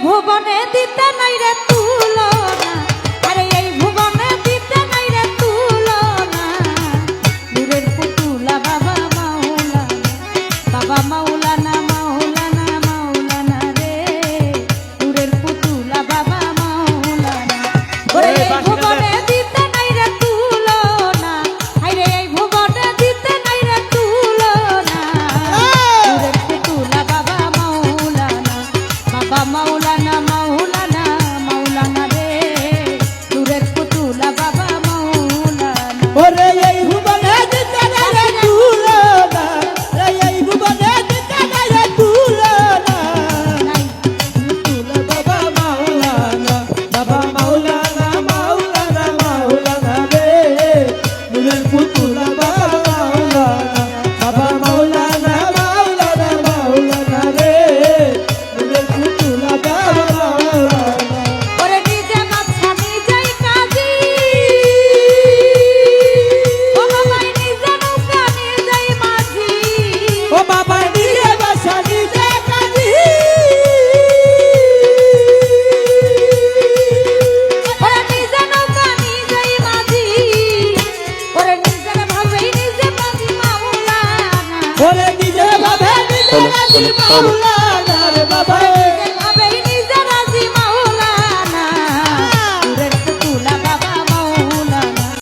ভুবনে দিতে নাই রে তুলনা, আরে এই ভুবনে দিতে নাই রে তুলনা। নূরের পুতুলা বাবা মাওলানা, বাবা মাওলানা মাওলানা মাওলানা রে, নূরের পুতুলা বাবা মাওলানা। ওরে এই ভুবনে দিতে নাই রে তুলনা, আরে এই ভুবনে দিতে নাই রে তুলনা। নূরের পুতুলা বাবা মাওলানা, বাবা মাওলানা মাওলানা মাওলানা রে, নূরের পুতুলা বাবা মাওলানা। ওরে এই ভুবনে দিতে নাই রে তুলনা, এই ভুবনে দিতে নাই রে তুলনা। পুতুলা বাবা মাওলানা, বাবা মাওলানা মাওলানা মাওলানা রে, নূরের পুতুলা বাবা মাওলানা, বাবা মাওলানা মাওলানা মাওলানা রে, নূরের পুতুলা বাবা মাওলানা। ওরে নিজে বাচ্চা নিজেই কাজী, ও বাবাই নিজে নৌকা নিজেই মাঝি, ও বাবা নিজে বাসা নিজে কাজী। ওরে নিজে নৌকা নিজেই মাঝি, ওরে নিজের ভাবেই নিজে মাঝি মাওলানা। ওরে নিজে ভাবে নিজে রাজি মাওলানা,